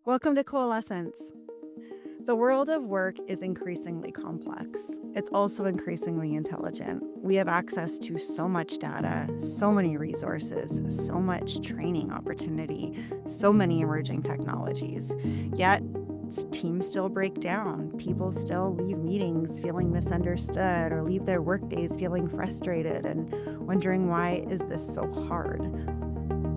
Welcome to Coalescence. The world of work is increasingly complex. It's also increasingly intelligent. We have access to so much data, so many resources, so much training opportunity, so many emerging technologies. Yet, teams still break down. People still leave meetings feeling misunderstood or leave their workdays feeling frustrated and wondering, why is this so hard?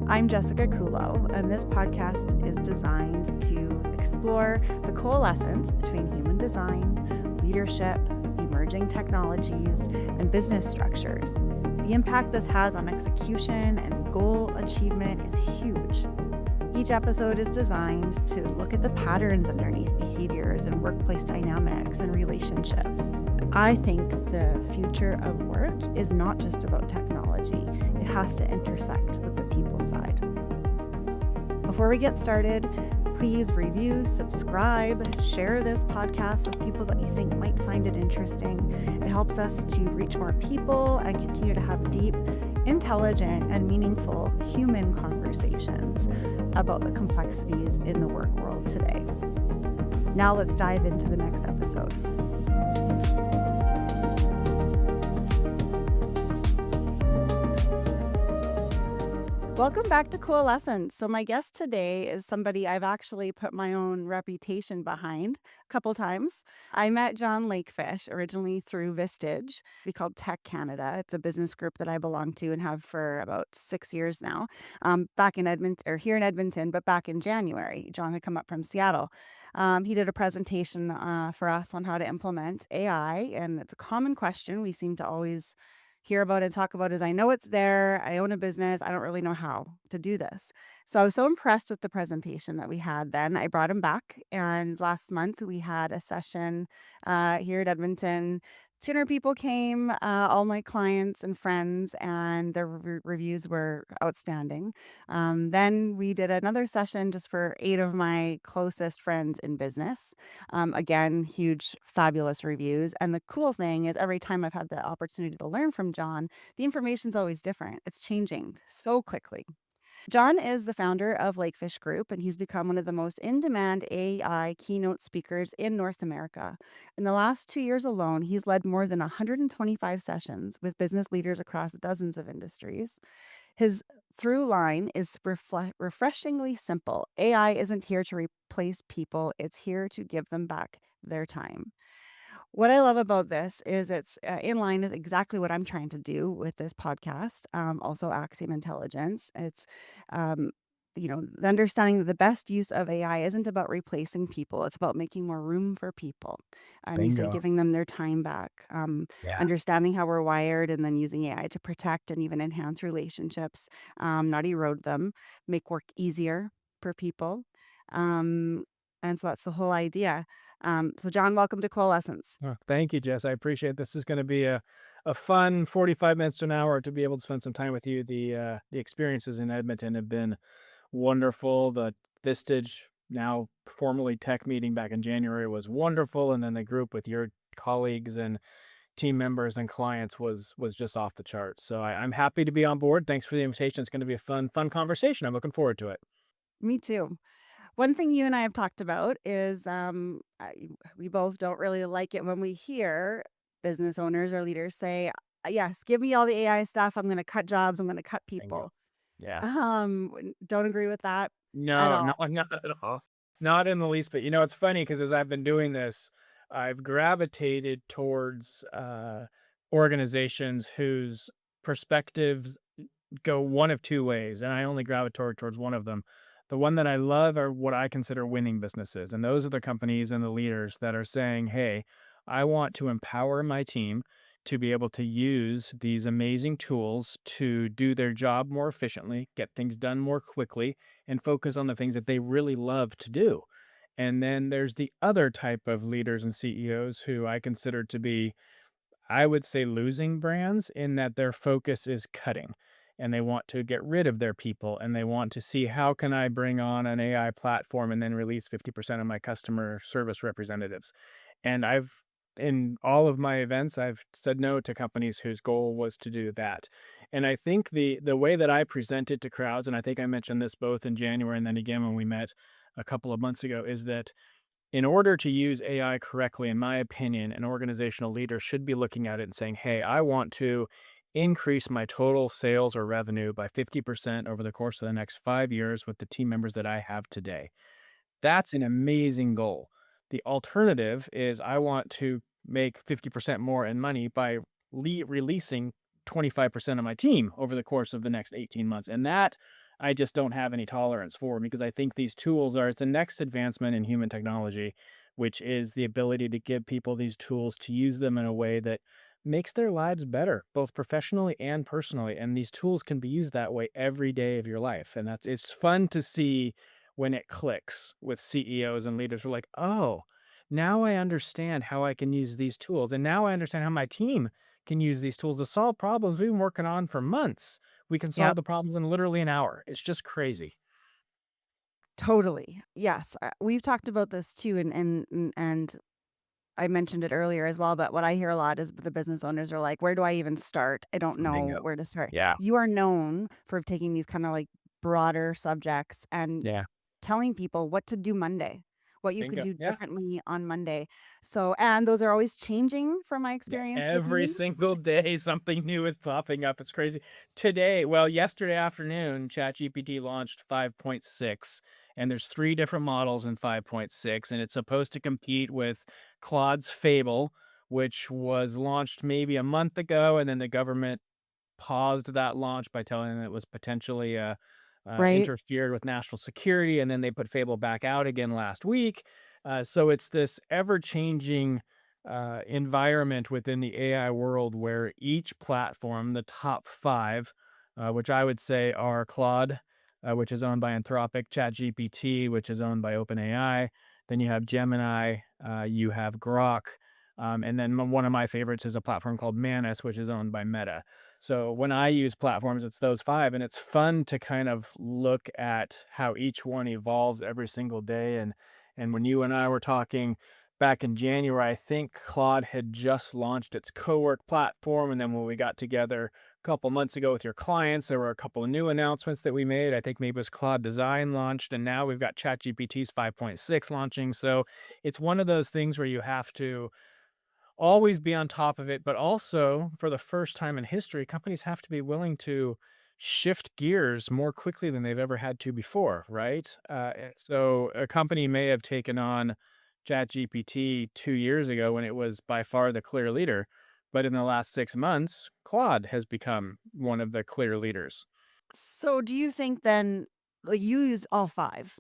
I'm Jessica Culo, and this podcast is designed to explore the coalescence between human design, leadership, emerging technologies, and business structures. The impact this has on execution and goal achievement is huge. Each episode is designed to look at the patterns underneath behaviors and workplace dynamics and relationships. I think the future of work is not just about technology. It has to intersect with the people side. Before we get started, please review, subscribe, share this podcast with people that you think might find it interesting. It helps us to reach more people and continue to have deep, intelligent, and meaningful human conversations about the complexities in the work world today. Now let's dive into the next episode. Welcome back to Coalescence. So my guest today is somebody I've actually put my own reputation behind a couple times. I met Jon Lakefish originally through Vistage, we called Tech Canada. It's a business group that I belong to and have for about 6 years now. Back in Edmonton, or here in Edmonton, but back in January, Jon had come up from Seattle. He did a presentation for us on how to implement AI, and it's a common question we seem to always hear about and talk about is, I know it's there, I own a business, I don't really know how to do this. So I was so impressed with the presentation that we had then. I brought him back, and last month we had a session here at Edmonton. 200 people came, all my clients and friends, and the reviews were outstanding. Then we did another session just for 8 of my closest friends in business. Again, huge, fabulous reviews. And the cool thing is, every time I've had the opportunity to learn from Jon, the information's always different. It's changing so quickly. Jon is the founder of Lakefish Group, and he's become one of the most in-demand AI keynote speakers in North America. In the last 2 years alone, he's led more than 125 sessions with business leaders across dozens of industries. His through line is refreshingly simple. AI isn't here to replace people, it's here to give them back their time. What I love about this is it's in line with exactly what I'm trying to do with this podcast, also Axiom Intelligence. It's, um, the understanding that the best use of AI isn't about replacing people. It's about making more room for people. And you said Bingo. giving them their time back, Yeah. understanding how we're wired, and then using AI to protect and even enhance relationships, not erode them, make work easier for people. Um, and so that's the whole idea. So Jon, welcome to Coalescence. Oh, thank you, Jess. I appreciate it. This is going to be a fun 45 minutes to an hour to be able to spend some time with you. The experiences in Edmonton have been wonderful. The Vistage, now formerly Tech meeting back in January, was wonderful, and then the group with your colleagues and team members and clients was just off the charts. So I'm happy to be on board. Thanks for the invitation. It's going to be a fun conversation. I'm looking forward to it. Me too. One thing you and I have talked about is we both don't really like it when we hear business owners or leaders say, yes, give me all the AI stuff. I'm going to cut jobs. I'm going to cut Bingo. people. Yeah. Don't agree with that at No, no, all. not at all. Not in the least bit. It's funny because as I've been doing this, I've gravitated towards organizations whose perspectives go one of two ways, and I only gravitate towards one of them. The one that I love are what I consider winning businesses, and those are the companies and the leaders that are saying, "Hey, I want to empower my team to be able to use these amazing tools to do their job more efficiently, get things done more quickly, and focus on the things that they really love to do." And then there's the other type of leaders and CEOs who I consider to be, I would say, losing brands, in that their focus is cutting and they want to get rid of their people and they want to see, how can I bring on an AI platform and then release 50% of my customer service representatives. And in all of my events, I've said no to companies whose goal was to do that. And I think the way that I present it to crowds, and I think I mentioned this both in January and then again when we met a couple of months ago is that in order to use AI correctly, in my opinion, an organizational leader should be looking at it and saying, hey, I want to increase my total sales or revenue by 50% over the course of the next 5 years with the team members that I have today. That's an amazing goal. The alternative is I want to make 50% more in money by releasing 25% of my team over the course of the next 18 months. And that I just don't have any tolerance for because I think these tools are it's the next advancement in human technology, which is the ability to give people these tools to use them in a way that makes their lives better, both professionally and personally. And these tools can be used that way every day of your life. And that's it's fun to see when it clicks with CEOs and leaders who are like, oh, now I understand how I can use these tools. And now I understand how my team can use these tools to solve problems we've been working on for months. We can solve Yep. the problems in literally an hour. It's just crazy. Totally. Yes. We've talked about this too. And I mentioned it earlier as well, but what I hear a lot is the business owners are like, where do I even start? I don't know Bingo. where to start. Yeah. You are known for taking these kind of like broader subjects and Yeah. telling people what to do Monday, what you could Bingo. do Yeah. differently on Monday. So, and those are always changing from my Yeah, experience with every you. single day something new is popping up. It's crazy. Today, well, yesterday afternoon, ChatGPT launched 5.6, and there's three different models in 5.6, and it's supposed to compete with Claude's Fable, which was launched maybe a month ago, and then the government paused that launch by telling them it was potentially Right. interfered with national security, and then they put Fable back out again last week. So it's this ever-changing environment within the AI world where each platform, the top five, which I would say are Claude, which is owned by Anthropic, ChatGPT, which is owned by OpenAI. Then you have Gemini, you have Grok, and then one of my favorites is a platform called Manus, which is owned by Meta. So when I use platforms, it's those five, and it's fun to kind of look at how each one evolves every single day. And when you and I were talking back in January, I think Claude had just launched its cowork platform, and then when we got together a couple months ago with your clients, there were a couple of new announcements that we made. I think maybe it was Claude Design launched, and now we've got ChatGPT's 5.6 launching. So it's one of those things where you have to always be on top of it, but also for the first time in history, companies have to be willing to shift gears more quickly than they've ever had to before, right? And so a company may have taken on ChatGPT 2 years ago when it was by far the clear leader, but in the last 6 months, Claude has become one of the clear leaders. So, do you think then, like, you use all five?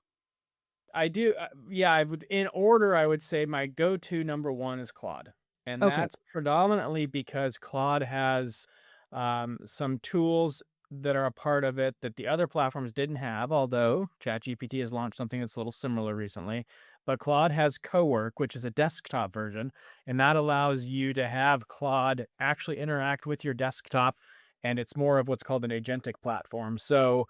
I do, yeah, I would in order, I would say my go-to number 1 is Claude, and Okay. that's predominantly because Claude has, some tools that are a part of it that the other platforms didn't have, although ChatGPT has launched something that's a little similar recently. But Claude has Cowork, which is a desktop version, and that allows you to have Claude actually interact with your desktop, and it's more of what's called an agentic platform. So,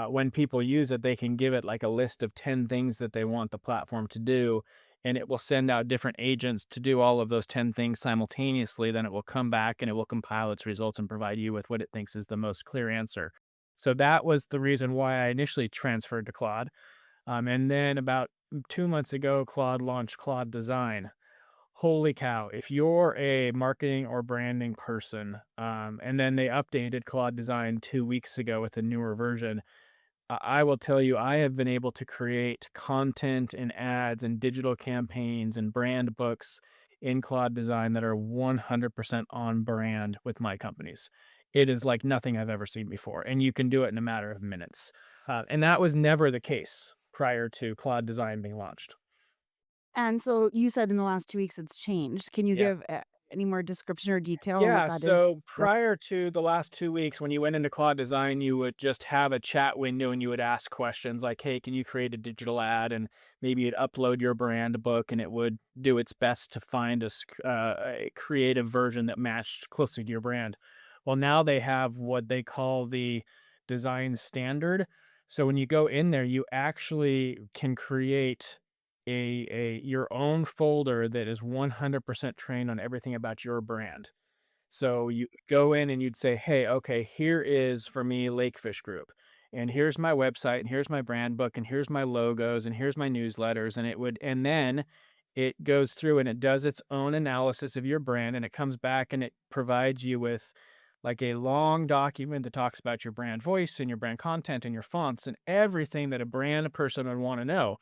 when people use it, they can give it like a list of 10 things that they want the platform to do, and it will send out different agents to do all of those 10 things simultaneously. Then it will come back and it will compile its results and provide you with what it thinks is the most clear answer. So that was the reason why I initially transferred to Claude. And then about 2 months ago, Claude launched Claude Design. Holy cow. If you're a marketing or branding person, and then they updated Claude Design 2 weeks ago with a newer version, I will tell you, I have been able to create content and ads and digital campaigns and brand books in Claude Design that are 100% on brand with my companies. It is like nothing I've ever seen before, and you can do it in a matter of minutes. And that was never the case prior to Claude Design being launched. And so you said in the last 2 weeks it's changed. Can you Yeah. give any more description or detail on what Yeah, that is? so Yep. prior to the last 2 weeks, when you went into Claude Design, you would just have a chat window and you would ask questions like, hey, can you create a digital ad? And maybe you'd upload your brand book and it would do its best to find a creative version that matched closely to your brand. Well, now they have what they call the design standard. So when you go in there, you actually can create a your own folder that is 100% trained on everything about your brand. So you go in and you'd say, "Hey, okay, here is for me Lakefish Group." and here's my website, and here's my brand book, and here's my logos, and here's my newsletters. And then it goes through and it does its own analysis of your brand, and it comes back and it provides you with like a long document that talks about your brand voice and your brand content and your fonts and everything that a brand person would want to know.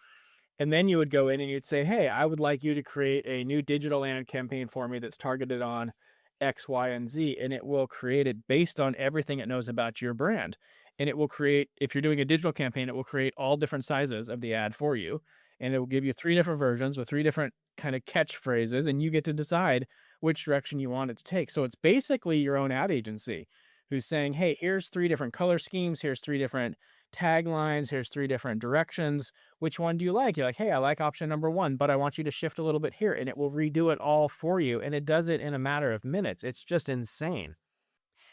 And then you would go in and you'd say, hey, I would like you to create a new digital ad campaign for me that's targeted on X, Y, and Z. And it will create it based on everything it knows about your brand. And it will create, if you're doing a digital campaign, it will create all different sizes of the ad for you. And it will give you three different versions with three different kind of catchphrases. And you get to decide which direction you want it to take. So it's basically your own ad agency who's saying, hey, here's three different color schemes. Here's three different taglines. Here's three different directions. Which one do you like? You're like, hey, I like option number one, but I want you to shift a little bit here, and it will redo it all for you. And it does it in a matter of minutes. It's just insane.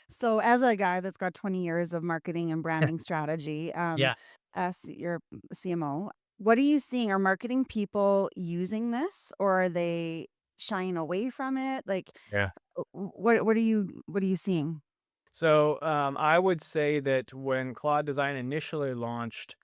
So, as a guy that's got 20 years of marketing and branding strategy, Yeah. as your CMO, what are you seeing? Are marketing people using this, or are they shying away from it? Like, Yeah. what are you seeing? So I would say that when Claude Design initially launched,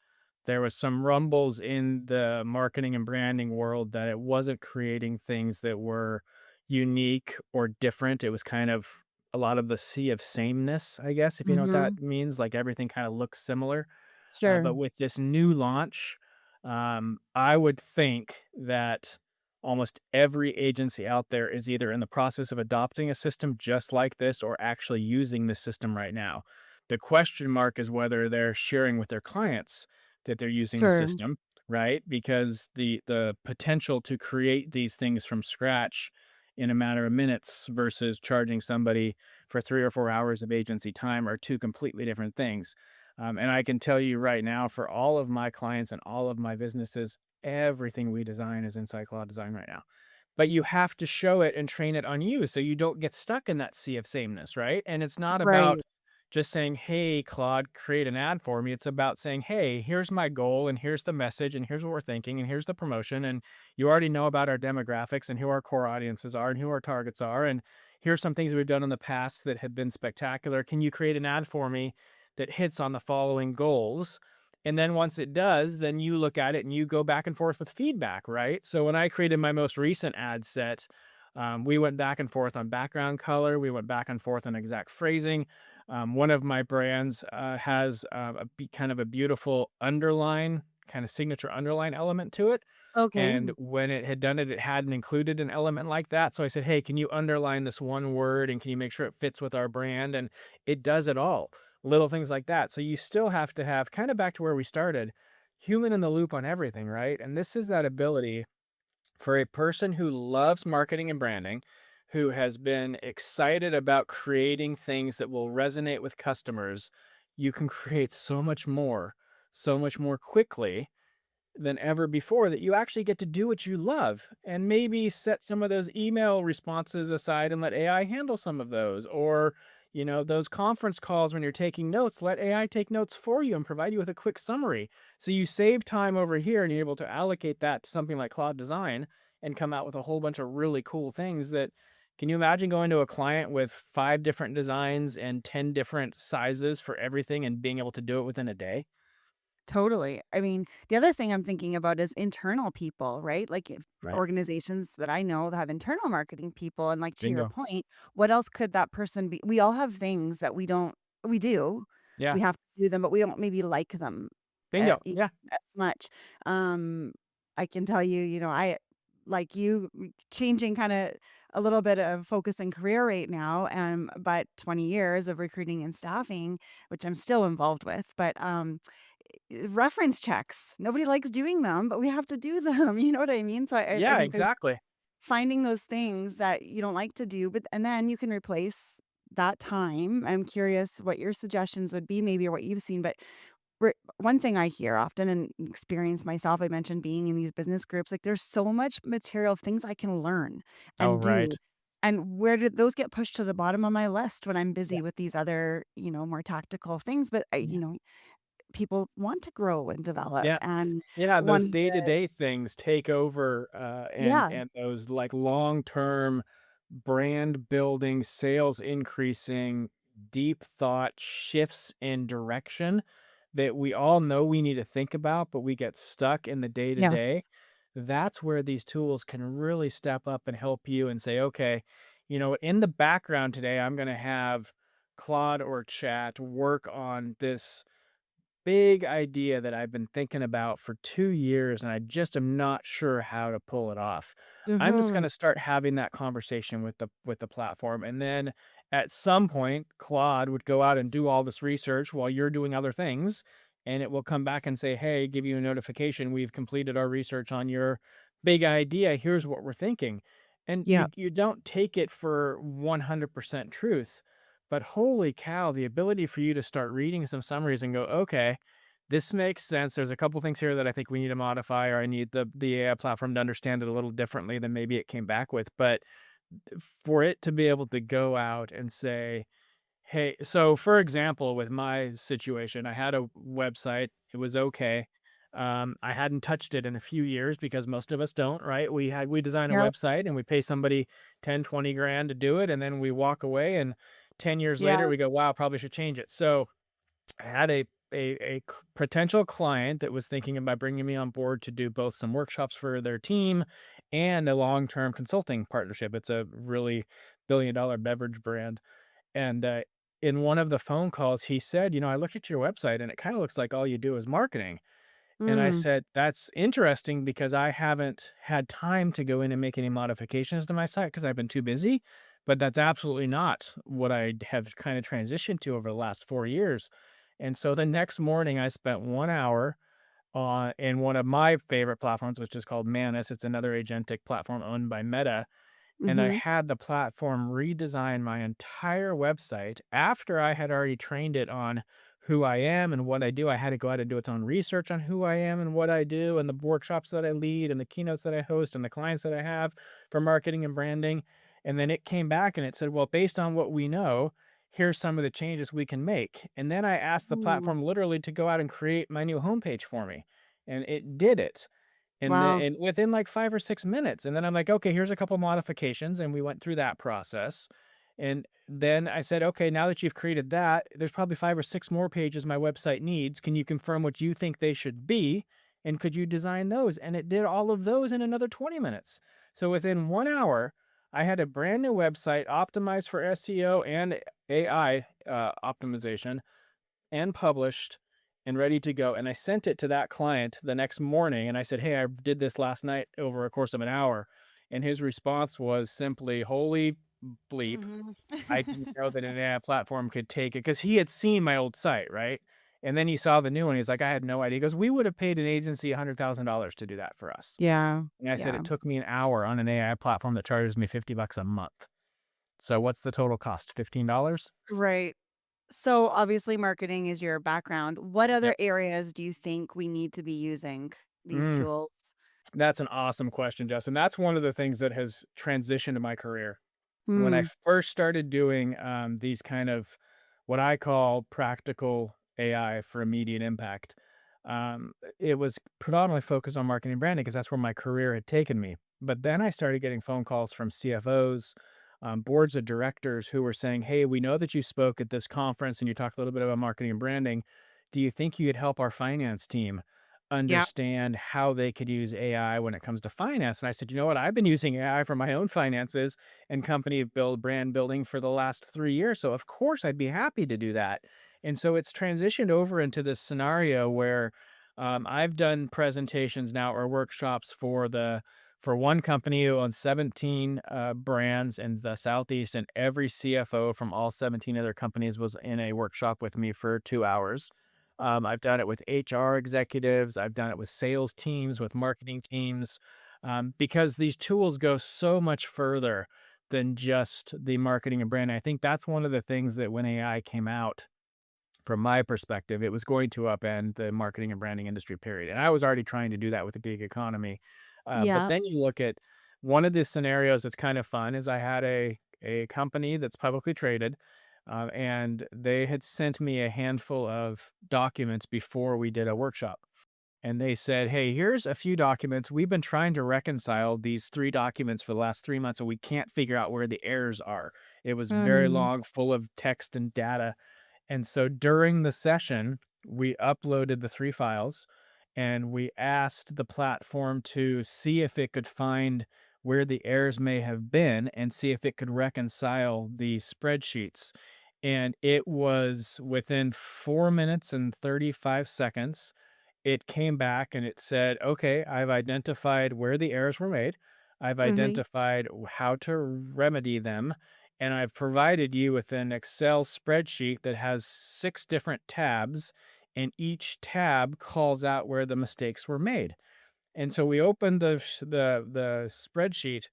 there was some rumbles in the marketing and branding world that it wasn't creating things that were unique or different. It was kind of a lot of the sea of sameness, I guess, if you know what Mm-hmm. that means. Like everything kind of looks similar. Sure. But with this new launch, I would think that almost every agency out there is either in the process of adopting a system just like this or actually using this system right now. The question mark is whether they're sharing with their clients that they're using the Sure. system, right? Because the potential to create these things from scratch in a matter of minutes versus charging somebody for 3 or 4 hours of agency time are two completely different things. And I can tell you right now, for all of my clients and all of my businesses, everything we design is inside Cloud Design right now. But you have to show it and train it on you so you don't get stuck in that sea of sameness, right? And it's not about Right. just saying, hey, Claude, create an ad for me. It's about saying, hey, here's my goal, and here's the message, and here's what we're thinking, and here's the promotion. And you already know about our demographics and who our core audiences are and who our targets are. And here's some things we've done in the past that have been spectacular. Can you create an ad for me that hits on the following goals? And then once it does, then you look at it and you go back and forth with feedback, right? So when I created my most recent ad set, we went back and forth on background color. We went back and forth on exact phrasing. One of my brands has kind of a beautiful underline, kind of signature underline element to it. Okay. And when it had done it, it hadn't included an element like that. So I said, hey, can you underline this one word and can you make sure it fits with our brand? And it does it all, little things like that. So you still have to have kind of back to where we started, human in the loop on everything, right? And this is that ability for a person who loves marketing and branding, who has been excited about creating things that will resonate with customers. You can create so much more quickly than ever before, that you actually get to do what you love and maybe set some of those email responses aside and let AI handle some of those. Or, those conference calls when you're taking notes, let AI take notes for you and provide you with a quick summary. So you save time over here and you're able to allocate that to something like Cloud Design and come out with a whole bunch of really cool things that, can you imagine going to a client with 5 different designs and 10 different sizes for everything and being able to do it within a day? Totally. I mean, the other thing I'm thinking about is internal people, right? Like if Right. organizations that I know that have internal marketing people, and like to your Bingo. point, what else could that person be? We all have things that we do, Yeah. we have to do them, but we don't maybe like them Bingo. e- Yeah. as much. I can tell you, I like you changing kind of a little bit of focus in career right now, but 20 years of recruiting and staffing, which I'm still involved with, but reference checks. Nobody likes doing them, but we have to do them. You know what I mean? So I Yeah, think there's exactly. finding those things that you don't like to do, but and then you can replace that time. I'm curious what your suggestions would be, maybe or what you've seen. But one thing I hear often and experience myself, I mentioned being in these business groups, like there's so much material of things I can learn Oh, and right. do. And where did those get pushed to the bottom of my list when I'm Yeah. busy with these other, more tactical things? But Yeah. people want to grow and develop Yeah. and Yeah, one those of the day-to-day things take over, and yeah, those, like, long-term brand building, sales increasing, deep thought shifts in direction that we all know we need to think about, but we get stuck in the day to day, Yes. that's where these tools can really step up and help you and say, okay, in the background today, I'm going to have Claude or Chat work on this big idea that I've been thinking about for 2 years, and I just am not sure how to pull it off. I'm just Mhm. gonna start having that conversation with the platform, and then at some point, Claude would go out and do all this research while you're doing other things, and it will come back and say, "Hey, give you a notification, we've completed our research on your big idea, here's what we're thinking." And Yep. you don't take it for 100% truth, but holy cow, the ability for you to start reading some summaries and go, okay, this makes sense. There's a couple things here that I think we need to modify, or I need the AI platform to understand it a little differently than maybe it came back with. But for it to be able to go out and say, hey, so for example, with my situation, I had a website. It was okay. I hadn't touched it in a few years because most of us don't, right? We design a Yep. website and we pay somebody 10, 20 grand to do it, and then we walk away, and 10 years later Yeah. we go, wow, probably should change it. So I had potential client that was thinking about bringing me on board to do both some workshops for their team and a long-term consulting partnership. It's a really billion-dollar beverage brand, and, in one of the phone calls, he said, I looked at your website and it kind of looks like all you do is marketing. And I Mm. said, that's interesting because I haven't had time to go in and make any modifications to my site because I've been too busy. But that's absolutely not what I have kind of transitioned to over the last 4 years. And so the next morning, I spent 1 hour in one of my favorite platforms, which is called Manus. It's another agentic platform owned by Meta, and I Mhm. had the platform redesign my entire website after I had already trained it on who I am and what I do. I had to go out and do its own research on who I am and what I do, and the workshops that I lead, and the keynotes that I host, and the clients that I have for marketing and branding. And then it came back and it said, well, based on what we know, here's some of the changes we can make. And then I asked the Ooh. platform literally to go out and create my new homepage for me. And it did it. And then Wow. and within like 5 or 6 minutes, and then I'm like, "Okay, here's a couple modifications," and we went through that process. And then I said, "Okay, now that you've created that, there's probably 5 or 6 more pages my website needs. Can you confirm what you think they should be? And could you design those?" And it did all of those in another 20 minutes. So within 1 hour, I had a brand new website optimized for SEO and AI, optimization, and published and ready to go. And I sent it to that client the next morning and I said, "Hey, I did this last night over a course of an hour." And his response was simply, "Holy bleep. Mhm. I didn't know that an AI platform could take it." Because he had seen my old site, right? And then he saw the new one. He's like, "I had no idea." He goes, "We would have paid an agency $100,000 to do that for us." Yeah. And I said, Yeah. "It took me an hour on an AI platform that charges me $50 a month. So what's the total cost? $15?" Right. So obviously marketing is your background. What other Yep. areas do you think we need to be using these Mm. tools? That's an awesome question, Justin. That's one of the things that has transitioned my career. When I Mm. first started doing these kind of what I call practical AI for immediate impact, it was predominantly focused on marketing and branding because that's where my career had taken me. But then I started getting phone calls from CFOs, boards of directors who were saying, "Hey, we know that you spoke at this conference and you talked a little bit about marketing and branding. Do you think you could help our finance team Yeah. understand how they could use AI when it comes to finance?" And I said, "You know what? I've been using AI for my own finances and company brand building for the last 3 years. So of course I'd be happy to do that." And so it's transitioned over into this scenario where I've done presentations now or workshops for one company who owns 17 brands in the Southeast, and every CFO from all 17 other companies was in a workshop with me for 2 hours. I've done it with HR executives. I've done it with sales teams, with marketing teams, because these tools go so much further than just the marketing and brand. I think that's one of the things that when AI came out, from my perspective, it was going to upend the marketing and branding industry, period. And I was already trying to do that with the gig economy. But Yeah. then you look at one of the scenarios that's kind of fun is I had a company that's publicly traded, and they had sent me a handful of documents before we did a workshop. And they said, "Hey, here's a few documents. We've been trying to reconcile these 3 documents for the last 3 months, and we can't figure out where the errors are." It was very Mm. long, full of text and data. And so during the session, we uploaded the 3 files, and we asked the platform to see if it could find where the errors may have been and see if it could reconcile the spreadsheets. And it was within 4 minutes and 35 seconds, it came back and it said, "Okay, I've identified where the errors were made. I've Mhm. identified how to remedy them, and I've provided you with an Excel spreadsheet that has 6 different tabs, and each tab calls out where the mistakes were made." And so we opened the spreadsheet,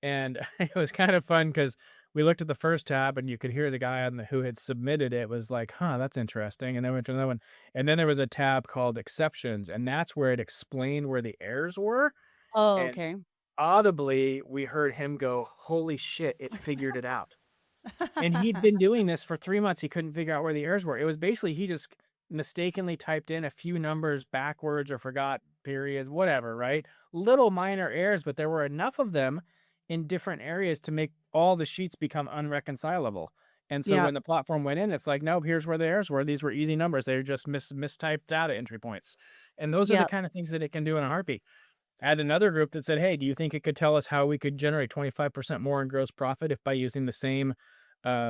and it was kind of fun because we looked at the first tab and you could hear the guy on the who had submitted it was like, "Huh, that's interesting." And then went to another one. And then there was a tab called exceptions, and that's where it explained where the errors were. Oh, And okay. audibly, we heard him go, "Holy shit, it figured it out." And he'd been doing this for 3 months, he couldn't figure out where the errors were. It was basically he just mistakenly typed in a few numbers backwards or forgot periods, whatever, right? Little minor errors, but there were enough of them in different areas to make all the sheets become unreconcilable. And so Yeah. when the platform went in, it's like, "Nope, here's where the errors were. These were easy numbers. They're just mistyped data entry points." And those are the Yeah. kind of things that it can do in a heartbeat. I had another group that said, "Hey, do you think it could tell us how we could generate 25% more in gross profit if by using the same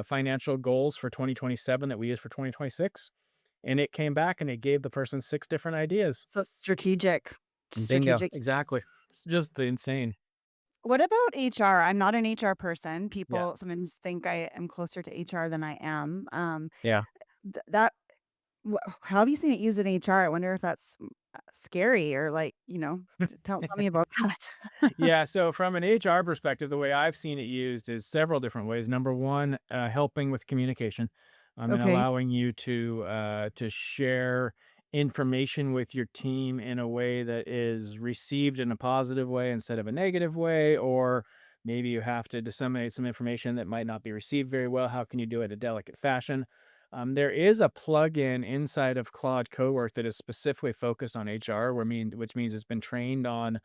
financial goals for 2027 that we use for 2026?" And it came back and it gave the person 6 different ideas. So strategic. Bingo, Strategic use. exactly. It's just insane. What about HR? I'm not an HR person. Yeah. People sometimes think I am closer to HR than I am. Yeah. That how have you seen it used in HR? I wonder if that's scary or like, tell me about that. Yeah, so from an HR perspective, the way I've seen it used is several different ways. Number one, helping with communication, and Okay. allowing you to share information with your team in a way that is received in a positive way instead of a negative way, or maybe you have to disseminate some information that might not be received very well. How can you do it in a delicate fashion? There is a plugin inside of Claude Cowork that is specifically focused on HR, which means it's been trained on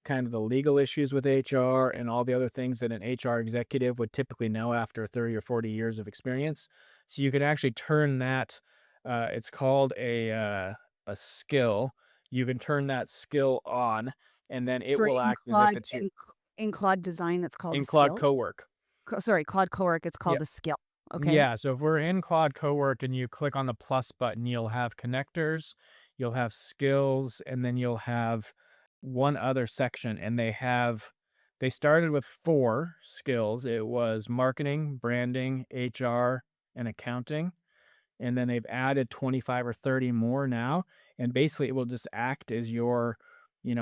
kind of the legal issues with HR and all the other things that an HR executive would typically know after 30 or 40 years of experience. So you can actually turn that, it's called a skill. You can turn that skill on, and then it Sorry, will in act as if Claude it's your in Claude Design, it's called a in Claude skill? Cowork. Sorry, Claude Cowork, it's Yeah. called a skill. Okay. Yeah, so if we're in Claude Cowork and you click on the plus button, you'll have connectors, you'll have skills, and then you'll have one other section. And they started with 4 skills. It was marketing, branding, HR, and accounting, and then they've added 25 or 30 more now, and basically it will just act as your,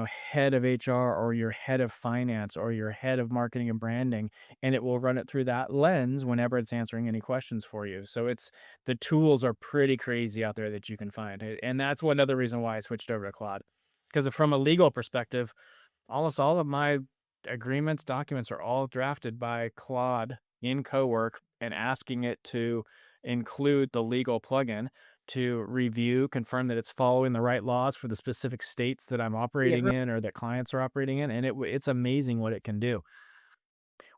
head of HR or your head of finance or your head of marketing and branding, and it will run it through that lens whenever it's answering any questions for you. So it's the tools are pretty crazy out there that you can find, and that's one other reason why I switched over to Claude, because from a legal perspective, almost all of my agreements, documents are all drafted by Claude in Cowork and asking it to include the legal plugin to review, confirm that it's following the right laws for the specific states that I'm Yeah, operating in or that clients are operating in. And it's amazing what it can do.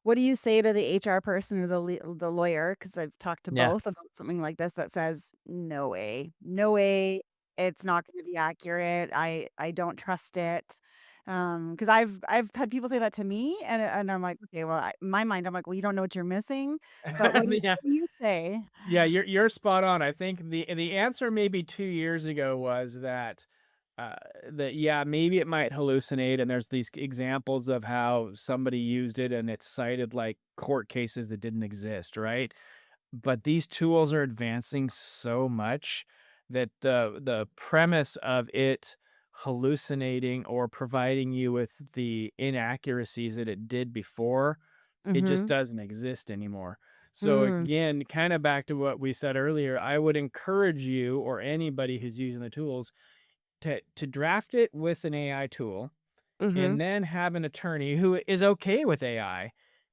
what do you say to the HR person or the lawyer? Because I've talked to Yeah. both about something like this that says, "No way. No way. It's not gonna be accurate. I don't trust it." Because I've had people say that to me, and I'm like, "Okay, well, in my mind, I'm like, well, you don't know what you're missing." But Yeah. what do you say? Yeah, you're spot on. I think the answer maybe 2 years ago was uh, that yeah, maybe it might hallucinate, and there's these examples of how somebody used it and it cited like court cases that didn't exist, right? But these tools are advancing so much that the premise of it hallucinating or providing you with the inaccuracies that it did before, it just Mhm. doesn't exist anymore. So Mm. again, kind of back to what we said earlier, I would encourage you or anybody who's using the tools to draft it with an AI tool Mhm. and then have an attorney who is okay with AI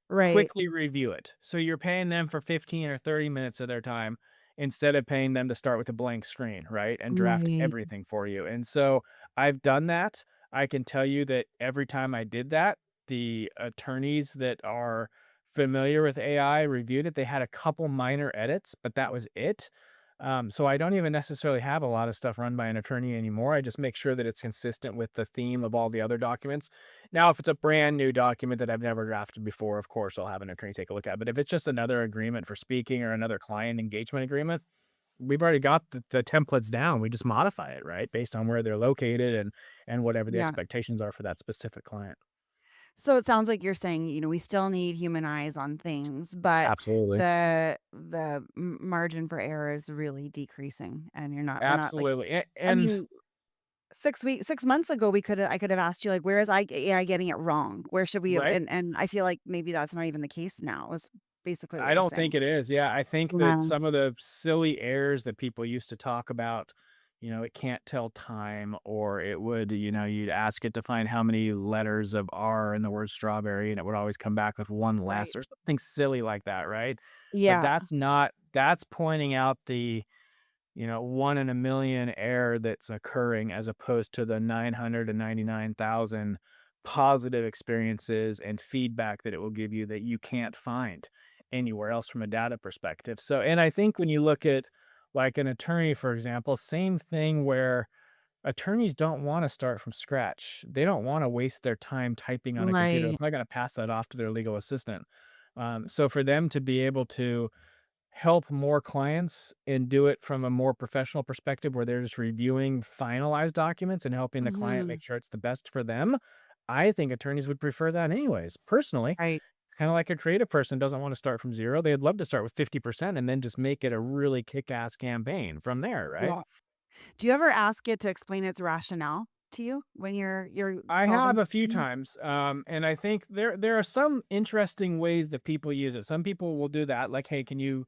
Right. quickly review it. So you're paying them for 15 or 30 minutes of their time instead of paying them to start with a blank screen, right? And draft Right. everything for you. And so I've done that. I can tell you that every time I did that, the attorneys that are familiar with AI reviewed it. They had a couple minor edits, but that was it. So I don't even necessarily have a lot of stuff run by an attorney anymore. I just make sure that it's consistent with the theme of all the other documents. Now, if it's a brand new document that I've never drafted before, of course, I'll have an attorney take a look at it. But if it's just another agreement for speaking or another client engagement agreement, we've already got the templates down. We just modify it, right? Based on where they're located and whatever the Yeah. expectations are for that specific client. So it sounds like you're saying, we still need human eyes on things, but Absolutely. the margin for error is really decreasing, and we're not like, Absolutely. I And mean, 6 months ago, I could have asked you, like, where is AI getting it wrong? Where should we right. and I feel like maybe that's not even the case now, is basically what I you're don't saying. think it is. Yeah, I think that Yeah. some of the silly errors that people used to talk about, it can't tell time, or it would, you'd ask it to find how many letters of R in the word strawberry, and it would always come back with one less Right. or something silly like that, right? But Yeah. that's pointing out the, one in a million error that's occurring as opposed to the 999,000 positive experiences and feedback that it will give you that you can't find anywhere else from a data perspective. So, and I think when you look at like an attorney, for example, same thing where attorneys don't want to start from scratch. They don't want to waste their time typing on a computer. They're Right. probably going to pass that off to their legal assistant. So for them to be able to help more clients and do it from a more professional perspective where they're just reviewing finalized documents and helping the client Mhm. make sure it's the best for them. I think attorneys would prefer that anyways. Personally, Right. kind of like a creative person doesn't want to start from zero. They'd love to start with 50% and then just make it a really kick-ass campaign from there, right? Yeah. Do you ever ask it to explain its rationale to you when you're I have solving a few something? times, and I think there are some interesting ways that people use it. Some people will do that, like, "Hey, can you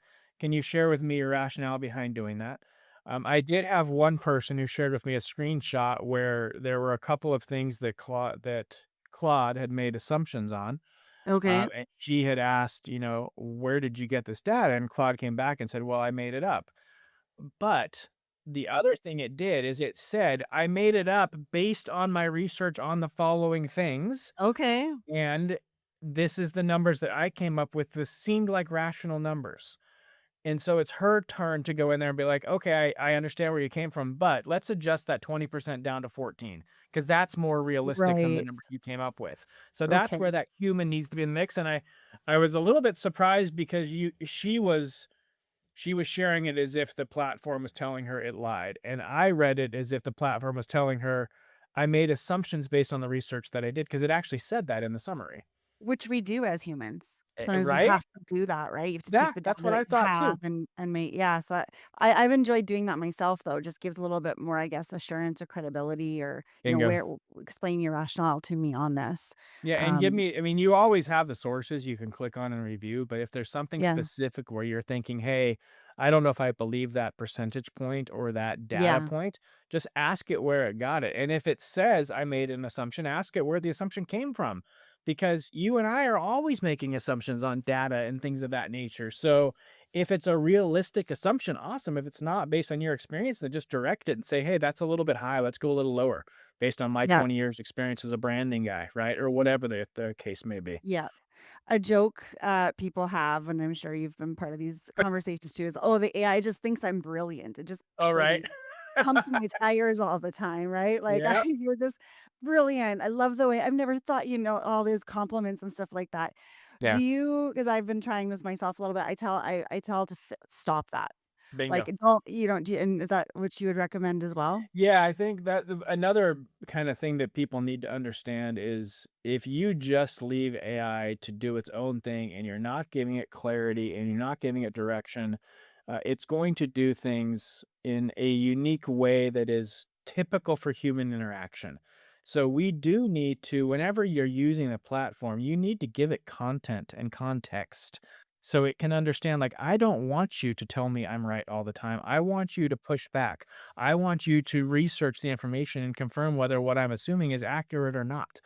share with me your rationale behind doing that?" I did have one person who shared with me a screenshot where there were a couple of things that Claude had made assumptions on, Okay. and she had asked, "Where did you get this data?" And Claude came back and said, "Well, I made it up." But the other thing it did is it said, "I made it up based on my research on the following things, Okay. and this is the numbers that I came up with. This seemed like rational numbers." And so it's her turn to go in there and be like, "Okay, I understand where you came from, but let's adjust that 20% down to 14 because that's more realistic than the Right. number you came up with." So that's Okay. where that human needs to be in the mix. And I was a little bit surprised because she was sharing it as if the platform was telling her it lied, and I read it as if the platform was telling her, "I made assumptions based on the research that I did," because it actually said that in the summary. Which we do as humans. Sometimes we Right? have to do that, right? You have to take Yeah, the data that's what that I you thought have too. and make, yeah, so I've enjoyed doing that myself, though. It just gives a little bit more, I guess, assurance or credibility, or, Bingo. explain your rationale to me on this. Yeah, and Um, I mean, you always have the sources you can click on and review, but if there's something yeah. specific where you're thinking, "Hey, I don't know if I believe that percentage point or that data Yeah. point," just ask it where it got it. And if it says I made an assumption, ask it where the assumption came from. Because you and I are always making assumptions on data and things of that nature. So if it's a realistic assumption, awesome. If it's not based on your experience, then just direct it and say, "Hey, that's a little bit high. Let's go a little lower based on my Yeah. 20 years experience as a branding guy," right? Or whatever the case may be. Yeah. A joke, people have, and I'm sure you've been part of these conversations too, is, "Oh, the AI just thinks I'm brilliant. It just All right. friggin' pumps my tires all the time," right? Like, Yeah. "You're just brilliant. I love the way I've never thought, all these compliments and stuff like that." Do Yeah. you? Because 'cause I've been trying this myself a little bit, I tell to stop that. Like, Bingo. don't you don't do and is that what you would recommend as well? Yeah, I think that another kind of thing that people need to understand is if you just leave AI to do its own thing and you're not giving it clarity and you're not giving it direction, it's going to do things in a unique way that is typical for human interaction. So we do need to, whenever you're using the platform, you need to give it content and context so it can understand, like, I don't want you to tell me I'm right all the time. I want you to push back. I want you to research the information and confirm whether what I'm assuming is accurate or not.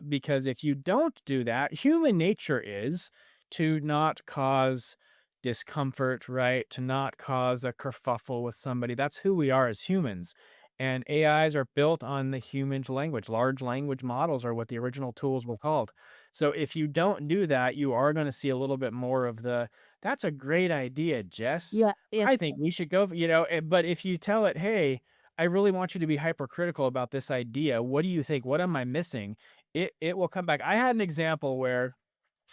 Because if you don't do that, human nature is to not cause discomfort, right? To not cause a kerfuffle with somebody. That's who we are as humans. And AIs are built on the human language. Large language models are what the original tools were called. So if you don't do that, you are going to see a little bit more of the, that's a great idea, Jess. Yeah. Yes. I think we should go, but if you tell it, hey, I really want you to be hypercritical about this idea. What do you think? What am I missing? It will come back. I had an example where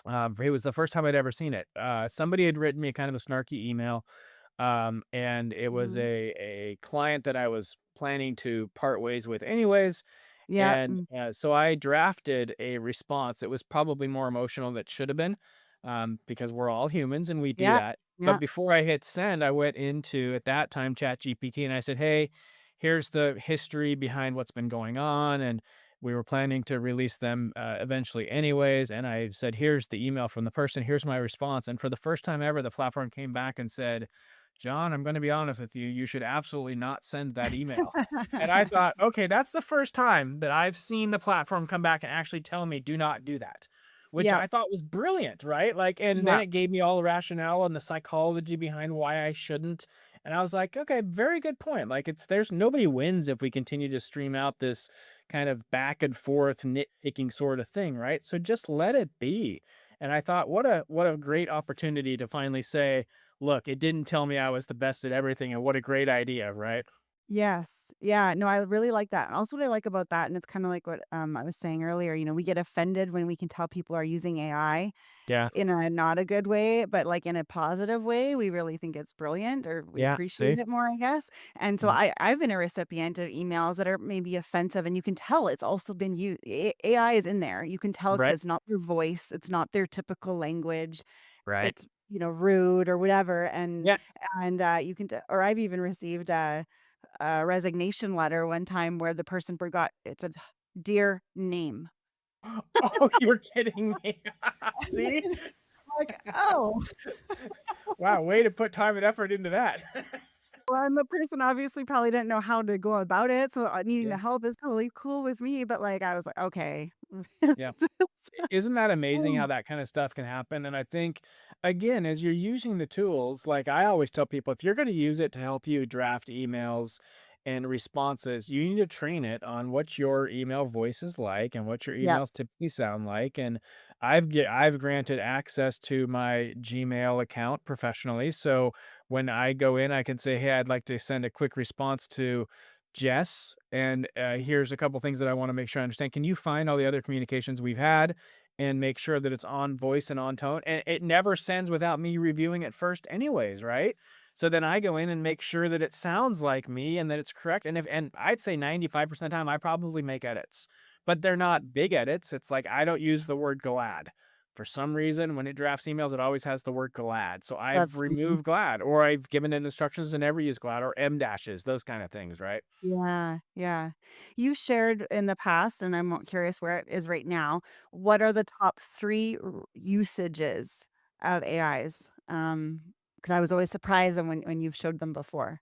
it was the first time I'd ever seen it. Somebody had written me kind of a snarky email, and it was Mhm. a client that I was planning to part ways with anyways. Yeah. And Mm. so I drafted a response that was probably more emotional than it should have been, because we're all humans and we do Yeah. that. But Yeah. before I hit send, I went into at that time ChatGPT and I said, "Hey, here's the history behind what's been going on, and we were planning to release them eventually anyways." And I said, "Here's the email from the person. Here's my response." And for the first time ever, the platform came back and said, "John, I'm going to be honest with you. You should absolutely not send that email." And I thought, okay, that's the first time that I've seen the platform come back and actually tell me, do not do that, which Yeah. I thought was brilliant, right? Like, and then Yeah. it gave me all the rationale and the psychology behind why I shouldn't. And I was like, okay, very good point. Like, there's nobody wins if we continue to stream out this kind of back and forth nitpicking sort of thing, right? So just let it be. And I thought, what a great opportunity to finally say, look, it didn't tell me I was the best at everything, and what a great idea, right? Yes. Yeah. No, I really like that. And also what I like about that, and it's kind of like what I was saying earlier, we get offended when we can tell people are using AI Yeah. in a not a good way, but like in a positive way. We really think it's brilliant or we Yeah. appreciate See? it more, I guess. And so Mhm. I've been a recipient of emails that are maybe offensive, and you can tell it's also been used. AI is in there. You can tell because Right. it's not their voice, it's not their typical language. Right. It's rude or whatever, and Yeah. you can or I've even received a resignation letter one time where the person forgot it said, "Dear name." Oh, you're kidding me. See? Like, "Oh." Wow, way to put time and effort into that. Well, and the person obviously probably didn't know how to go about it, so, needing the Yeah. help is totally cool with me, but, like, I was like, "Okay." Yeah. Isn't that amazing how Oh, that kind of stuff can happen? And I think, again, as you're using the tools, like I always tell people, if you're going to use it to help you draft emails and responses, you need to train it on what your email voice is like and what your yep, emails typically sound like. And I've granted access to my Gmail account professionally, so when I go in, I can say, "Hey, I'd like to send a quick response to Jess, and here's a couple things that I want to make sure I understand. Can you find all the other communications we've had and make sure that it's on voice and on tone?" And it never sends without me reviewing it first, anyways, right? So then I go in and make sure that it sounds like me and that it's correct. And I'd say 95% of the time I probably make edits, but they're not big edits. It's like I don't use the word glad. For some reason, when it drafts emails, it always has the word glad. So I've that's removed glad, or I've given it instructions to never use glad or M dashes, those kind of things, right? yeah, yeah. You shared in the past, and I'm curious where it is right now. What are the top 3 usages of AIs? Because I was always surprised when you've showed them before.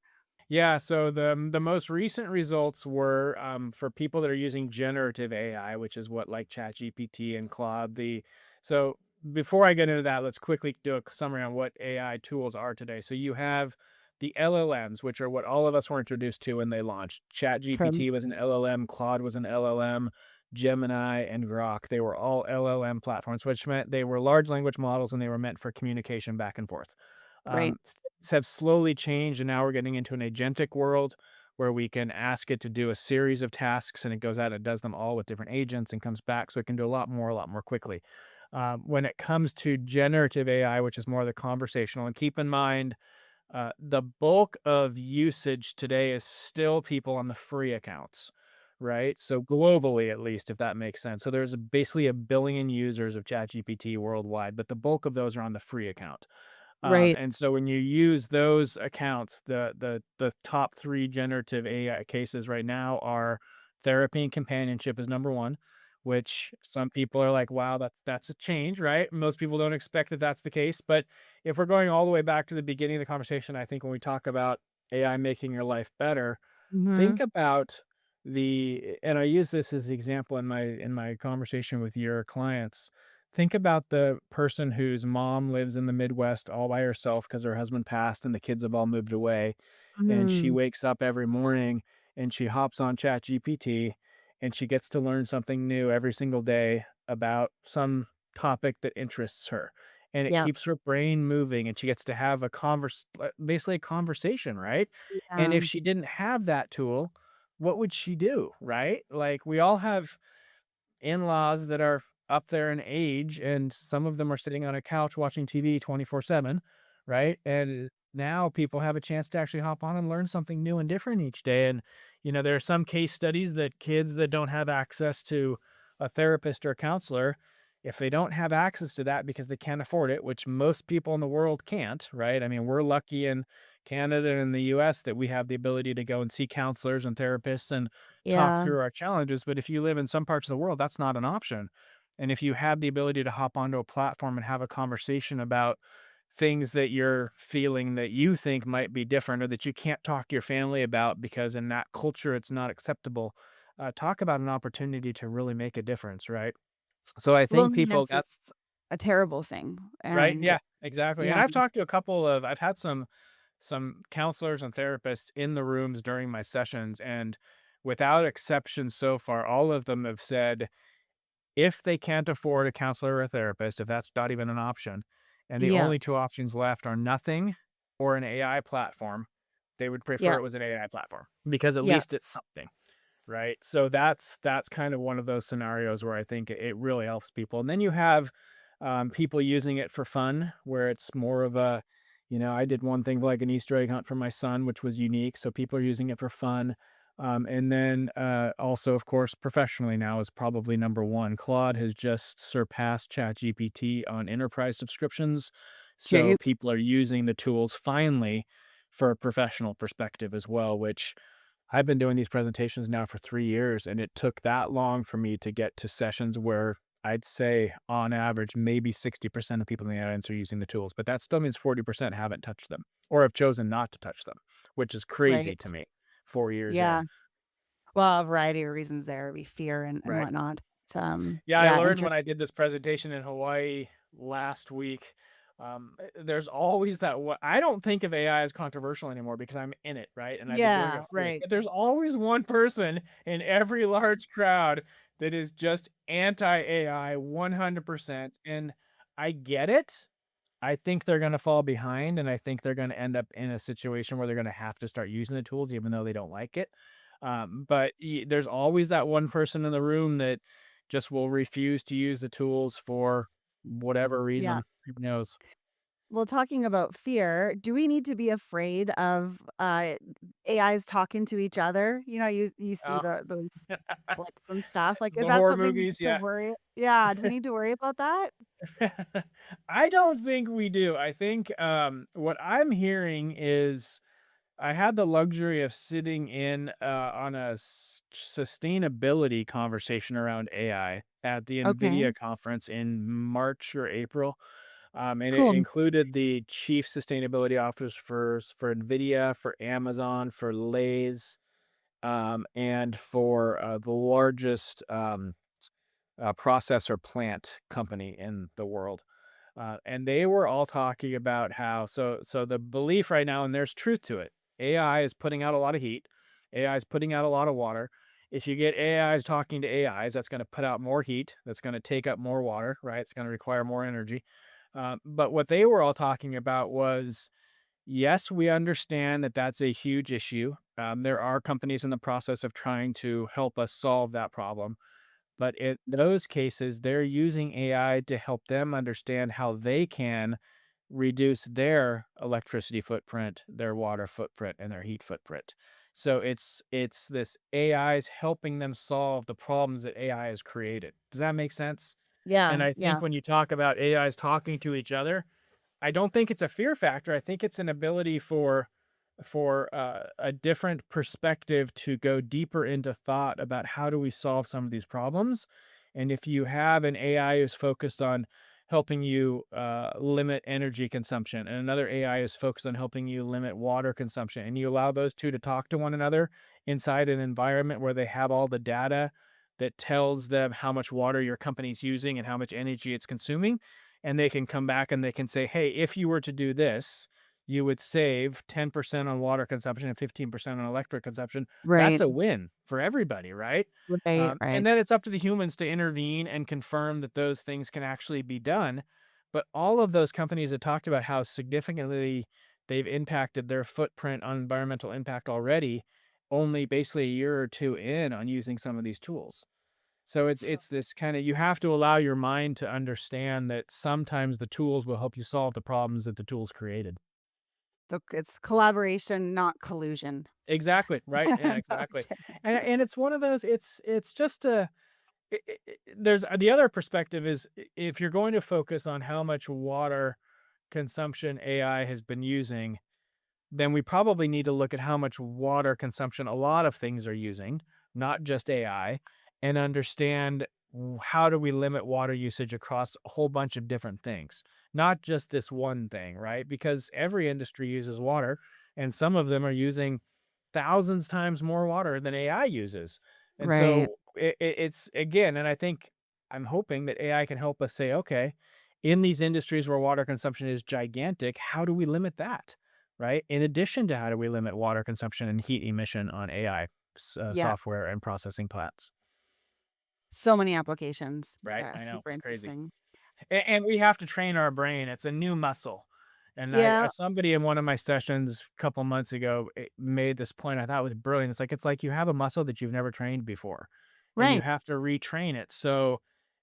Yeah, so the most recent results were for people that are using generative AI, which is what like ChatGPT and Claude. So before I get into that, let's quickly do a summary on what AI tools are today. So you have the LLMs, which are what all of us were introduced to when they launched. From ChatGPT was an LLM, Claude was an LLM, Gemini and Grok. They were all LLM platforms, which meant they were large language models and they were meant for communication back and forth. right. Things have slowly changed, and now we're getting into an agentic world where we can ask it to do a series of tasks, and it goes out and does them all with different agents and comes back, so it can do a lot more quickly. When it comes to generative AI, which is more the conversational, and keep in mind, the bulk of usage today is still people on the free accounts, right? So globally, at least, if that makes sense. So there's basically 1 billion users of ChatGPT worldwide, but the bulk of those are on the free account. Right. And so when you use those accounts, the top 3 generative AI cases right now are therapy and companionship is number 1, which some people are like, "Wow, that's a change," right? Most people don't expect that that's the case, but if we're going all the way back to the beginning of the conversation, I think when we talk about AI making your life better, think Mhm. about and I use this as the example in my conversation with your clients. Think about the person whose mom lives in the Midwest all by herself because her husband passed and the kids have all moved away, and she Mm. wakes up every morning and she hops on ChatGPT and she gets to learn something new every single day about some topic that interests her. And it Yeah. keeps her brain moving and she gets to have a basically a conversation, right? And Yeah. if she didn't have that tool, what would she do, right? Like we all have in-laws that are up there in age and some of them are sitting on a couch watching TV 24/7, right? And now people have a chance to actually hop on and learn something new and different each day. And there are some case studies that kids that don't have access to a therapist or a counselor, if they don't have access to that because they can't afford it, which most people in the world can't, right? I mean, we're lucky in Canada and in the US that we have the ability to go and see counselors and therapists and talk Yeah. through our challenges. But if you live in some parts of the world, that's not an option. And if you have the ability to hop onto a platform and have a conversation about things that you're feeling that you think might be different or that you can't talk to your family about because in that culture it's not acceptable, talk about an opportunity to really make a difference, right? So I think people Loneliness got is a terrible thing, right. and Yeah, exactly. And yeah. I've talked to I've had some counselors and therapists in the rooms during my sessions, and without exception so far, all of them have said if they can't afford a counselor or a therapist, if that's not even an option, and the Yeah. only two options left are nothing or an AI platform, they would prefer Yeah. it was an AI platform because at Yeah. least it's something, right? So that's kind of one of those scenarios where I think it really helps people. And then you have people using it for fun, where it's more of a, I did one thing like an Easter egg hunt for my son, which was unique. So people are using it for fun. And then also, of course, professionally now is probably number one. Claude has just surpassed ChatGPT on enterprise subscriptions. So Okay. people are using the tools finally for a professional perspective as well, which I've been doing these presentations now for 3 years, and it took that long for me to get to sessions where I'd say on average, maybe 60% of people in the audience are using the tools, but that still means 40% haven't touched them or have chosen not to touch them, which is crazy Right. to me 4 years Yeah. in, Well, a variety of reasons there, be fear and right? whatnot. Yeah, I Yeah, learned when I did this presentation in Hawaii last week. There's always that one. I don't think of AI as controversial anymore because I'm in it, right? And I've been doing it yeah, for years. right. But there's always one person in every large crowd that is just anti AI 100%. And I get it. I think they're going to fall behind, and I think they're going to end up in a situation where they're going to have to start using the tools, even though they don't like it. But there's always that one person in the room that just will refuse to use the tools for whatever Yeah. reason. Who knows? Well, talking about fear, do we need to be afraid of, AIs talking to each other? You see Uh, those clips and stuff, like, is the that horror something movies, to yeah. worry. Yeah, do we need to worry about that? I don't think we do. I think what I'm hearing is I had the luxury of sitting in on a sustainability conversation around AI at the Okay, NVIDIA conference in March or April. And it cool. included the chief sustainability officers for NVIDIA, for Amazon, for Lay's, and for the largest processor plant company in the world. And they were all talking about how so the belief right now, and there's truth to it. AI is putting out a lot of heat. AI is putting out a lot of water. If you get AIs talking to AIs, that's going to put out more heat. That's going to take up more water, right? It's going to require more energy. But what they were all talking about was, yes, we understand that that's a huge issue. There are companies in the process of trying to help us solve that problem, but in those cases, they're using AI to help them understand how they can reduce their electricity footprint, their water footprint, and their heat footprint. So it's this AI is helping them solve the problems that AI has created. Does that make sense? And Yeah, I think yeah, when you talk about AIs talking to each other, I don't think it's a fear factor. I think it's an ability for a different perspective to go deeper into thought about how do we solve some of these problems. And if you have an AI who's focused on helping you limit energy consumption, and another AI is focused on helping you limit water consumption, and you allow those two to talk to one another inside an environment where they have all the data that tells them how much water your company's using and how much energy it's consuming, and they can come back and they can say, hey, if you were to do this, you would save 10% on water consumption and 15% on electric consumption. That's Right. a win for everybody, right? Right. And Right. then it's up to the humans to intervene and confirm that those things can actually be done. But all of those companies have talked about how significantly they've impacted their footprint on environmental impact already, only basically a year or two in on using some of these tools. So So, it's this kind of, you have to allow your mind to understand that sometimes the tools will help you solve the problems that the tools created. so it's collaboration, not collusion. Exactly, right, yeah, exactly. Okay. And it's one of those, it's just a there's the other perspective is if you're going to focus on how much water consumption AI has been using, then we probably need to look at how much water consumption a lot of things are using, not just AI, and understand how do we limit water usage across a whole bunch of different things, not just this one thing, right? Because every industry uses water, and some of them are using thousands times more water than AI uses. And Right. so it's again, and I think I'm hoping that AI can help us say, okay, in these industries where water consumption is gigantic, how do we limit that? Right? In addition to how do we limit water consumption and heat emission on AI Yeah. software and processing plants? So many applications. Right? Yeah. I know Super it's crazy, interesting. and we have to train our brain. It's a new muscle, and I Yeah. somebody in one of my sessions a couple months ago made this point I thought was brilliant. It's like you have a muscle that you've never trained before, and you Right. have to retrain it. So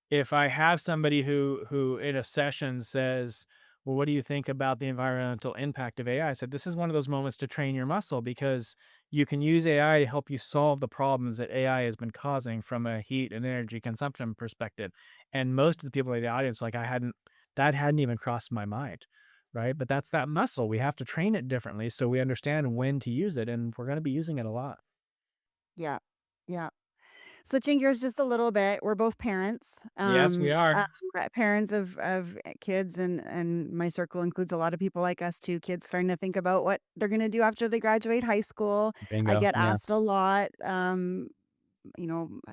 if I have somebody who in a session says, "Well, what do you think about the environmental impact of AI?" I said, "This is one of those moments to train your muscle because you can use AI to help you solve the problems that AI has been causing from a heat and energy consumption perspective." And most of the people in the audience, like, that hadn't even crossed my mind, right? But that's that muscle. We have to train it differently so we understand when to use it, and we're going to be using it a lot. Yeah. Yeah. Switching gears just a little bit, we're both parents, Yes, we are. parents of kids, and my circle includes a lot of people like us too, kids starting to think about what they're gonna do after they graduate high school. I Bingo. get Yeah. asked a lot,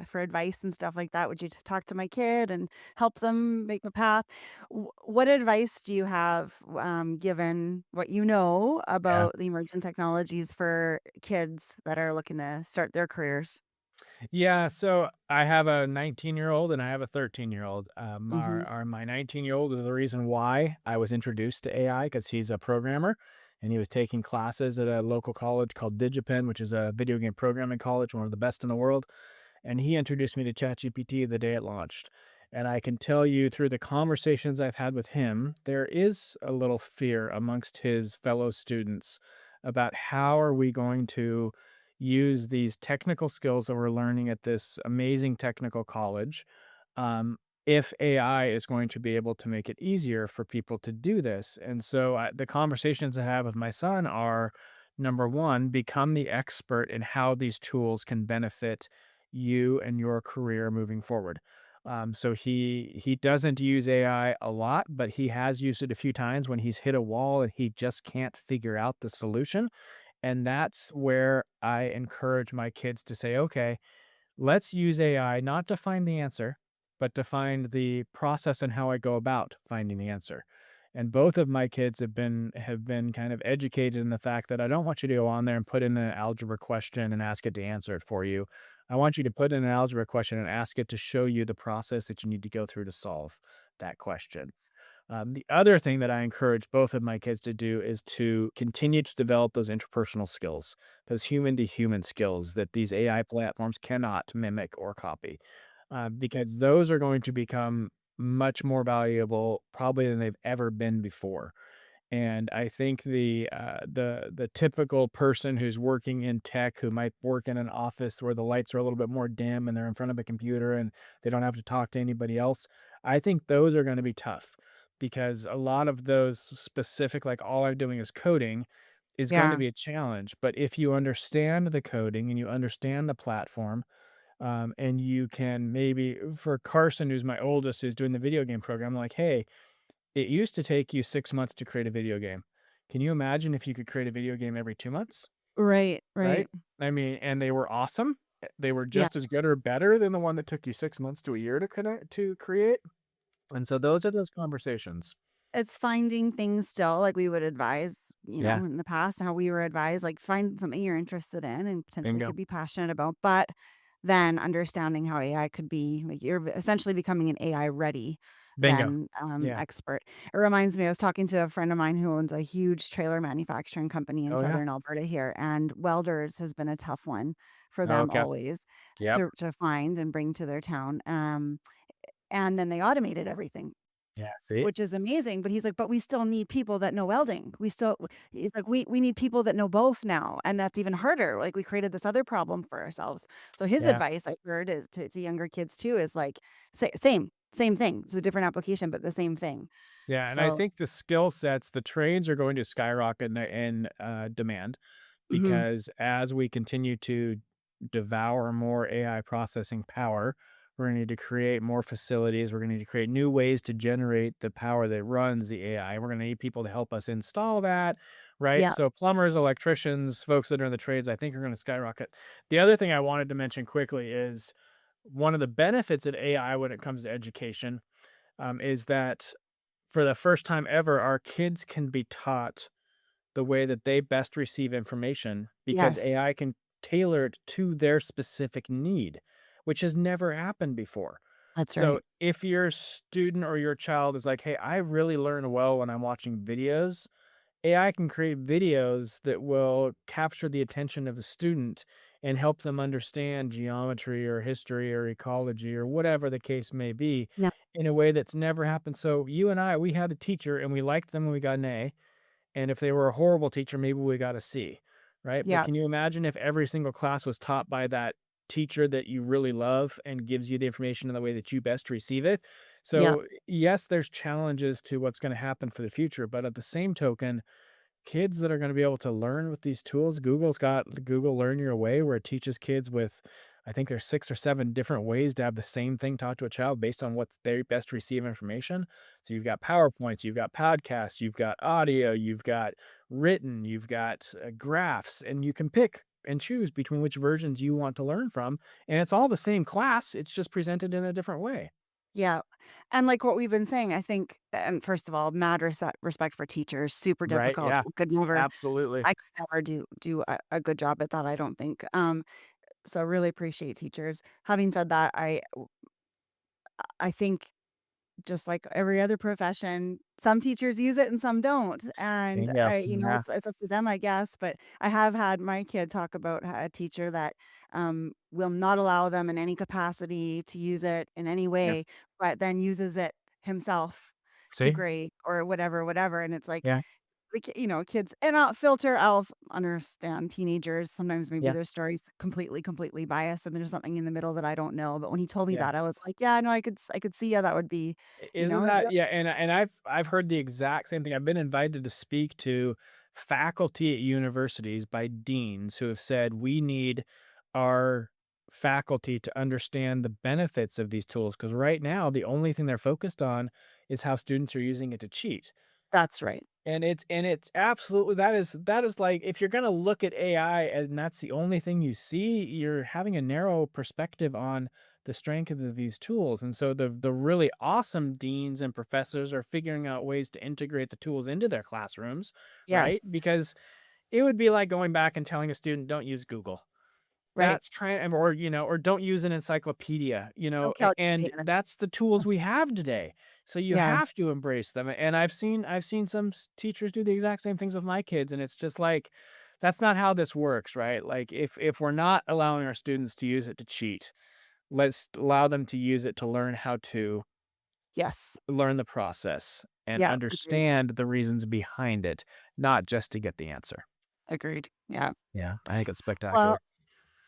for advice and stuff like that. Would you talk to my kid and help them make the path? What advice do you have, given what you know Yeah. about the emerging technologies for kids that are looking to start their careers? Yeah, so I have a 19-year-old and I have a 13-year-old. Mhm. My 19-year-old is the reason why I was introduced to AI because he's a programmer and he was taking classes at a local college called DigiPen, which is a video game programming college, one of the best in the world. And he introduced me to ChatGPT the day it launched. And I can tell you through the conversations I've had with him, there is a little fear amongst his fellow students about how are we going to use these technical skills that we're learning at this amazing technical college, um, if AI is going to be able to make it easier for people to do this. And so the conversations I have with my son are number one, become the expert in how these tools can benefit you and your career moving forward. So he doesn't use AI a lot, but he has used it a few times when he's hit a wall and he just can't figure out the solution. And that's where I encourage my kids to say, okay, let's use AI not to find the answer, but to find the process and how I go about finding the answer. And both of my kids have been kind of educated in the fact that I don't want you to go on there and put in an algebra question and ask it to answer it for you. I want you to put in an algebra question and ask it to show you the process that you need to go through to solve that question. The other thing that I encourage both of my kids to do is to continue to develop those interpersonal skills, those human to human skills that these AI platforms cannot mimic or copy, because those are going to become much more valuable probably than they've ever been before. And I think the typical person who's working in tech, who might work in an office where the lights are a little bit more dim and they're in front of a computer and they don't have to talk to anybody else, I think those are going to be tough because a lot of those specific, like all I'm doing is coding, is going to Yeah. be a challenge. But if you understand the coding and you understand the platform, and you can maybe for Carson, who's my oldest, who's doing the video game program, I'm like, hey, it used to take you 6 months to create a video game. Can you imagine if you could create a video game every 2 months, Right. right? Right. I mean, and they were awesome. They were Yeah. just as good or better than the one that took you 6 months to a year to connect to create. And so those are those conversations. It's finding things still, like we would advise, Yeah, in the past, how we were advised, like, find something you're interested in and potentially bingo, could be passionate about, but then understanding how AI could be like, you're essentially becoming an AI ready bingo. then, Yeah. expert. It reminds me, I was talking to a friend of mine who owns a huge trailer manufacturing company in Oh, yeah. Southern Alberta here, and welders has been a tough one for them Okay. always Yep. to find and bring to their town, and then they automated everything. Yeah, see? Which is amazing, but he's like, "But we still need people that know welding. We still" he's like, "We need people that know both now, and that's even harder, like, we created this other problem for ourselves." So his Yeah. advice I've heard is to younger kids too is like, same thing. It's a different application, but the same thing. Yeah, and I So think the skill sets, the trades are going to skyrocket in demand mhm. because as we continue to devour more AI processing power, we're gonna need to create more facilities. We're gonna need to create new ways to generate the power that runs the AI. We're gonna need people to help us install that, right? Yeah. So plumbers, electricians, folks that are in the trades, I think are gonna skyrocket. The other thing I wanted to mention quickly is one of the benefits of AI when it comes to education is that for the first time ever, our kids can be taught the way that they best receive information because Yes. AI can tailor it to their specific need, which has never happened before. That's So right. if your student or your child is like, hey, I really learn well when I'm watching videos, AI can create videos that will capture the attention of the student and help them understand geometry or history or ecology or whatever the case may be Yeah. in a way that's never happened. So you and I, we had a teacher and we liked them when we got an A. And if they were a horrible teacher, maybe we got a C, right? But Yeah. can you imagine if every single class was taught by that teacher that you really love and gives you the information in the way that you best receive it? Yeah. So, yes, there's challenges to what's going to happen for the future, but at the same token, kids that are going to be able to learn with these tools. Google's got the Google Learn Your Way, where it teaches kids with, I think there's 6 or 7 different ways to have the same thing taught to a child based on what they best receive information. So you've got PowerPoints, you've got podcasts, you've got audio, you've got written, you've got graphs, and you can pick and choose between which versions you want to learn from. And it's all the same class, it's just presented in a different way. Yeah. And like what we've been saying, I think, and first of all, mad respect for teachers, super Right? difficult. Yeah, Could never absolutely. I could never do a good job at that, I don't think. So really appreciate teachers. Having said that, I think just like every other profession, some teachers use it and some don't. And Bingo. Yeah. it's up to them, I guess. But I have had my kid talk about a teacher that will not allow them in any capacity to use it in any Yeah. way, but then uses it himself to See? grade or whatever, whatever. And it's like Yeah. kids and I'll filter I'll understand teenagers, sometimes maybe Yeah. their story's completely biased and there's something in the middle that I don't know, but when he told me Yeah. that, I was like, "Yeah, no, I could see how that would be," Isn't yep, that yeah, and I've heard the exact same thing. I've been invited to speak to faculty at universities by deans who have said, "We need our faculty to understand the benefits of these tools because right now, the only thing they're focused on is how students are using it to cheat." that's right. And it's absolutely that is like if you're gonna look at AI and that's the only thing you see, you're having a narrow perspective on the strength of these tools. And so the really awesome deans and professors are figuring out ways to integrate the tools into their classrooms, right? Yes, Because it would be like going back and telling a student, don't use Google. right. That's kind of or, or don't use an encyclopedia, No and calculator. that's the tools we have today. So you Yeah, have to embrace them. And I've seen some teachers do the exact same things with my kids, and it's just like, that's not how this works, right? Like if we're not allowing our students to use it to cheat, let's allow them to use it to learn how to yes. learn the process and Yeah, agreed. understand the reasons behind it, not just to get the answer. Agreed. Yeah. Yeah, I think it's Well, spectacular.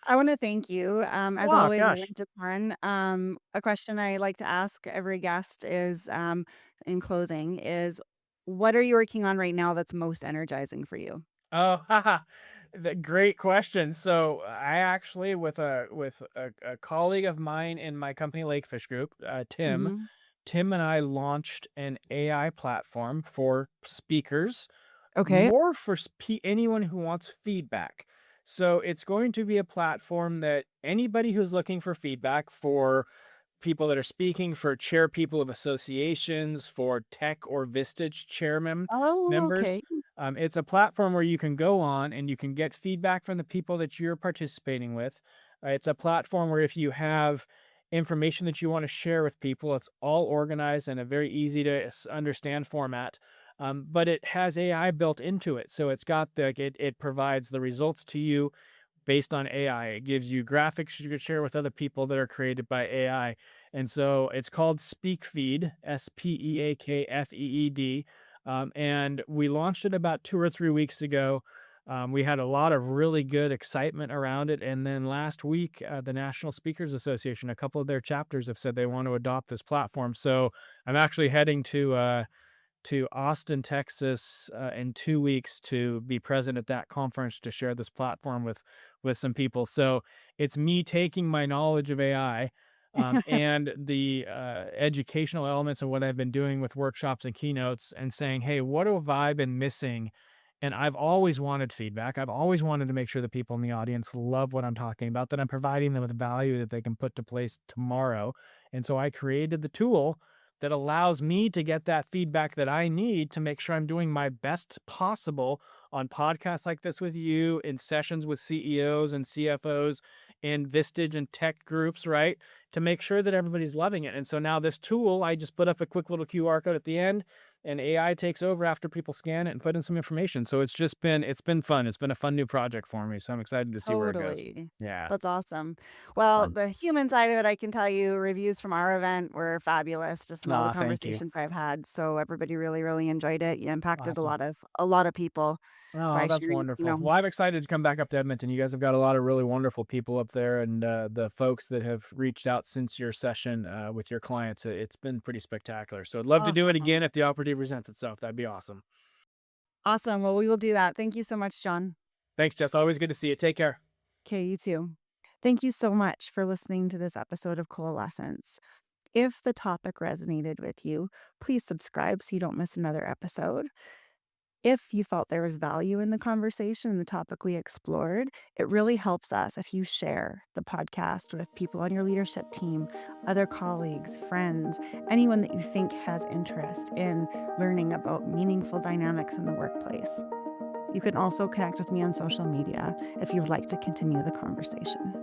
I wanna thank you. As Oh always, I gosh. learned a ton. A question I like to ask every guest is, in closing, is what are you working on right now that's most energizing for you? Oh, haha. The great question. So I actually, with a colleague of mine in my company, Lakefish Group, Tim, Mhm. Tim and I launched an AI platform for speakers, Okay. more for anyone who wants feedback. So it's going to be a platform that anybody who's looking for feedback for people that are speaking, for chair people of associations, for tech or Vistage Oh, members. okay. It's a platform where you can go on and you can get feedback from the people that you're participating with. It's a platform where if you have information that you want to share with people, it's all organized in a very easy to understand format. But it has AI built into it. So it's got it provides the results to you based on AI. It gives you graphics you can share with other people that are created by AI. And so it's called SpeakFeed, SPEAKFEED. And we launched it about 2 or 3 weeks ago. We had a lot of really good excitement around it. And then last week, the National Speakers Association, a couple of their chapters have said they want to adopt this platform. So I'm actually heading to Austin, Texas, in 2 weeks to be present at that conference to share this platform with some people. So it's me taking my knowledge of AI and the educational elements of what I've been doing with workshops and keynotes and saying, hey, what have I been missing? And I've always wanted feedback. I've always wanted to make sure the people in the audience love what I'm talking about, that I'm providing them with value that they can put to place tomorrow. And so I created the tool that allows me to get that feedback that I need to make sure I'm doing my best possible on podcasts like this with you, in sessions with CEOs and CFOs, in Vistage and tech groups, right? To make sure that everybody's loving it. And so now this tool, I just put up a quick little QR code at the end, and AI takes over after people scan it and put in some information. So it's been fun. It's been a fun new project for me. So I'm excited to see where it goes. Totally. Yeah. That's awesome. Well, Fun. the human side of it, I can tell you, reviews from our event were fabulous, just in all the Aw, thank you. conversations I've had. So everybody really, really enjoyed it. You impacted Awesome. a lot of people Oh, by that's sharing, wonderful. Well, I'm excited to come back up to Edmonton. You guys have got a lot of really wonderful people up there, and the folks that have reached out since your session with your clients, it's been pretty spectacular. So I'd love to do it awesome. again if the opportunity presents itself. That'd be awesome. Awesome. Well, we will do that. Thank you so much, John. Thanks, Jess. Always good to see you. Take care. Okay, you too. Thank you so much for listening to this episode of Coalescence. If the topic resonated with you, please subscribe so you don't miss another episode. If you felt there was value in the conversation and the topic we explored, it really helps us if you share the podcast with people on your leadership team, other colleagues, friends, anyone that you think has interest in learning about meaningful dynamics in the workplace. You can also connect with me on social media if you would like to continue the conversation.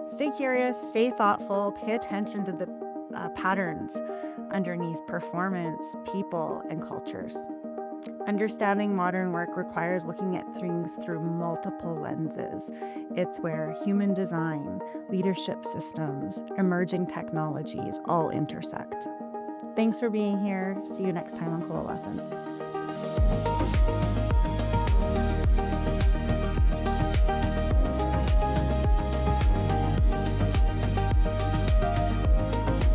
Stay curious, stay thoughtful, pay attention to the patterns underneath performance, people, and cultures. Understanding modern work requires looking at things through multiple lenses. It's where human design, leadership systems, emerging technologies all intersect. Thanks for being here. See you next time on Coalescence.